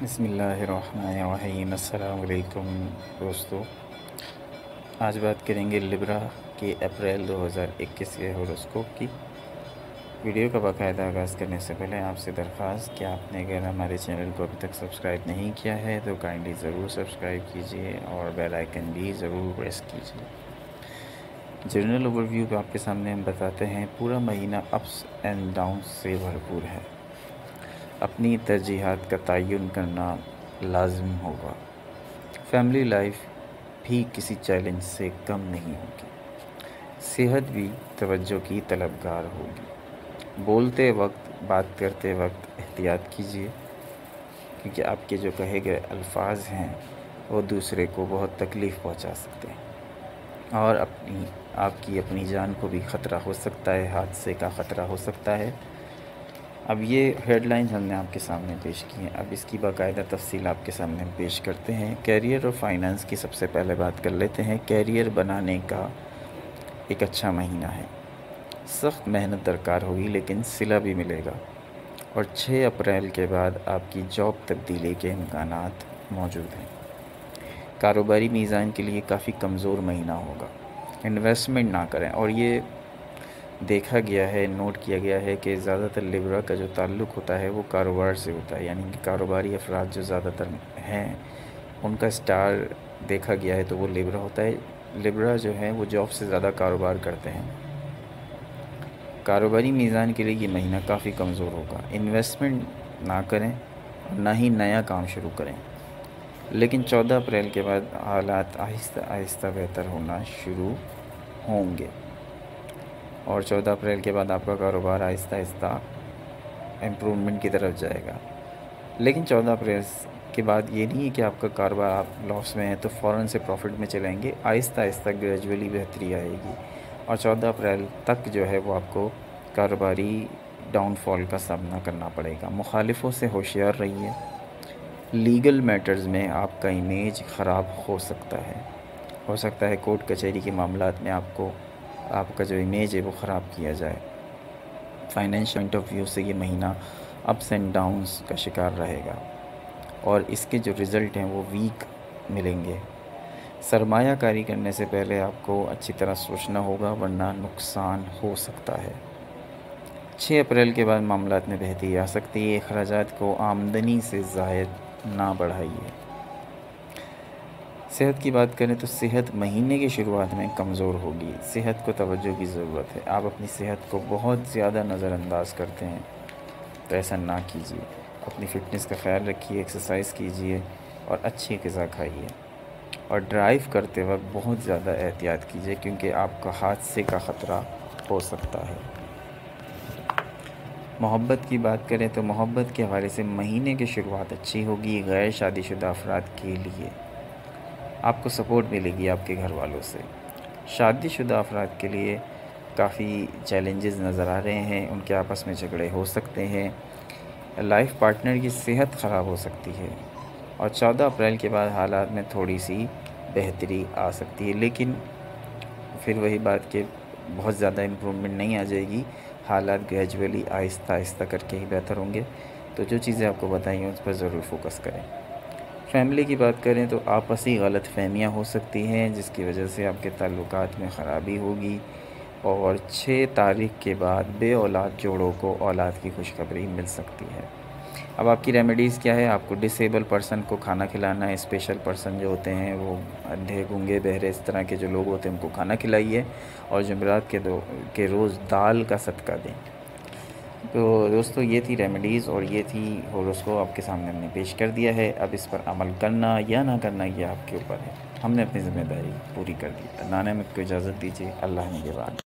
بسم اللہ الرحمن الرحیم۔ السلام علیکم دوستو، آج بات کریں گے لبرا کے اپریل 2021 کے ہوروسکوپ کی۔ ویڈیو کا باقاعدہ آغاز کرنے سے پہلے آپ سے درخواست کہ آپ نے اگر ہمارے چینل کو ابھی تک سبسکرائب نہیں کیا ہے تو کائنڈلی ضرور سبسکرائب کیجئے اور بیل آئیکن بھی ضرور پریس کیجئے۔ جنرل اوور ویو آپ کے سامنے ہم بتاتے ہیں، پورا مہینہ اپس اینڈ ڈاؤنس سے بھرپور ہے۔ اپنی ترجیحات کا تعین کرنا لازم ہوگا۔ فیملی لائف بھی کسی چیلنج سے کم نہیں ہوگی۔ صحت بھی توجہ کی طلبگار ہوگی۔ بولتے وقت، بات کرتے وقت احتیاط کیجیے، کیونکہ آپ کے جو کہے گئے الفاظ ہیں وہ دوسرے کو بہت تکلیف پہنچا سکتے ہیں اور آپ کی اپنی جان کو بھی خطرہ ہو سکتا ہے، حادثے کا خطرہ ہو سکتا ہے۔ اب یہ ہیڈ لائنز ہم نے آپ کے سامنے پیش کی ہیں، اب اس کی باقاعدہ تفصیل آپ کے سامنے ہم پیش کرتے ہیں۔ کیریئر اور فائنانس کی سب سے پہلے بات کر لیتے ہیں۔ کیریئر بنانے کا ایک اچھا مہینہ ہے۔ سخت محنت درکار ہوگی لیکن صلہ بھی ملے گا، اور 6 اپریل کے بعد آپ کی جاب تبدیلی کے امکانات موجود ہیں۔ کاروباری میزان کے لیے کافی کمزور مہینہ ہوگا۔ انویسٹمنٹ نہ کریں، اور یہ دیکھا گیا ہے، نوٹ کیا گیا ہے کہ زیادہ تر لیبرا کا جو تعلق ہوتا ہے وہ کاروبار سے ہوتا ہے، یعنی کہ کاروباری افراد جو زیادہ تر ہیں ان کا سٹار دیکھا گیا ہے تو وہ لیبرا ہوتا ہے۔ لیبرا جو ہے وہ جاب سے زیادہ کاروبار کرتے ہیں۔ کاروباری میزان کے لیے یہ مہینہ کافی کمزور ہوگا۔ انویسٹمنٹ نہ کریں اور نہ ہی نیا کام شروع کریں، لیکن 14 اپریل کے بعد حالات آہستہ آہستہ بہتر ہونا شروع ہوں گے، اور 14 اپریل کے بعد آپ کا کاروبار آہستہ آہستہ امپرومنٹ کی طرف جائے گا۔ لیکن 14 اپریل کے بعد یہ نہیں ہے کہ آپ کا کاروبار آپ لاس میں ہے تو فوراً سے پروفٹ میں چلیں گے، آہستہ آہستہ گریجولی بہتری آئے گی، اور 14 اپریل تک جو ہے وہ آپ کو کاروباری ڈاؤن فال کا سامنا کرنا پڑے گا۔ مخالفوں سے ہوشیار رہیے۔ لیگل میٹرز میں آپ کا امیج خراب ہو سکتا ہے کورٹ کچہری کے معاملات میں آپ کا جو امیج ہے وہ خراب کیا جائے۔ فائنینشل پوائنٹ آف ویو سے یہ مہینہ اپس اینڈ ڈاؤنز کا شکار رہے گا، اور اس کے جو رزلٹ ہیں وہ ویک ملیں گے۔ سرمایہ کاری کرنے سے پہلے آپ کو اچھی طرح سوچنا ہوگا، ورنہ نقصان ہو سکتا ہے۔ 6 اپریل کے بعد معاملات میں بہتری آ سکتی ہے۔ اخراجات کو آمدنی سے زائد نہ بڑھائیے۔ صحت کی بات کریں تو صحت مہینے کی شروعات میں کمزور ہوگی۔ صحت کو توجہ کی ضرورت ہے۔ آپ اپنی صحت کو بہت زیادہ نظر انداز کرتے ہیں تو ایسا نہ کیجیے۔ اپنی فٹنس کا خیال رکھیے، ایکسرسائز کیجیے اور اچھی غذا کھائیے، اور ڈرائیو کرتے وقت بہت زیادہ احتیاط کیجیے کیونکہ آپ کا حادثے کا خطرہ ہو سکتا ہے۔ محبت کی بات کریں تو محبت کے حوالے سے مہینے کی شروعات اچھی ہوگی۔ غیر شادی شدہ افراد کے لیے آپ کو سپورٹ ملے گی آپ کے گھر والوں سے۔ شادی شدہ افراد کے لیے کافی چیلنجز نظر آ رہے ہیں، ان کے آپس میں جھگڑے ہو سکتے ہیں، لائف پارٹنر کی صحت خراب ہو سکتی ہے، اور 14 اپریل کے بعد حالات میں تھوڑی سی بہتری آ سکتی ہے، لیکن پھر وہی بات کہ بہت زیادہ امپرومنٹ نہیں آ جائے گی۔ حالات گریجولی آہستہ آہستہ کر کے ہی بہتر ہوں گے۔ تو جو چیزیں آپ کو بتائی ہیں اس پر ضرور فوکس کریں۔ فیملی کی بات کریں تو آپسی غلط فہمیاں ہو سکتی ہیں جس کی وجہ سے آپ کے تعلقات میں خرابی ہوگی، اور 6 تاریخ کے بعد بے اولاد جوڑوں کو اولاد کی خوشخبری مل سکتی ہے۔ اب آپ کی ریمیڈیز کیا ہے؟ آپ کو ڈسیبل پرسن کو کھانا کھلانا ہے۔ اسپیشل پرسن جو ہوتے ہیں وہ اندھے، گونگے، بہرے، اس طرح کے جو لوگ ہوتے ہیں ان کو کھانا کھلائیے، اور جمعرات کے روز دال کا صدقہ دیں۔ تو دوستو یہ تھی ریمیڈیز اور یہ تھی ہوروسکوپ آپ کے سامنے ہم نے پیش کر دیا ہے۔ اب اس پر عمل کرنا یا نہ کرنا یہ آپ کے اوپر ہے۔ ہم نے اپنی ذمہ داری پوری کر دی۔ نانے میں کو اجازت دیجیے۔ اللہ نگہبان۔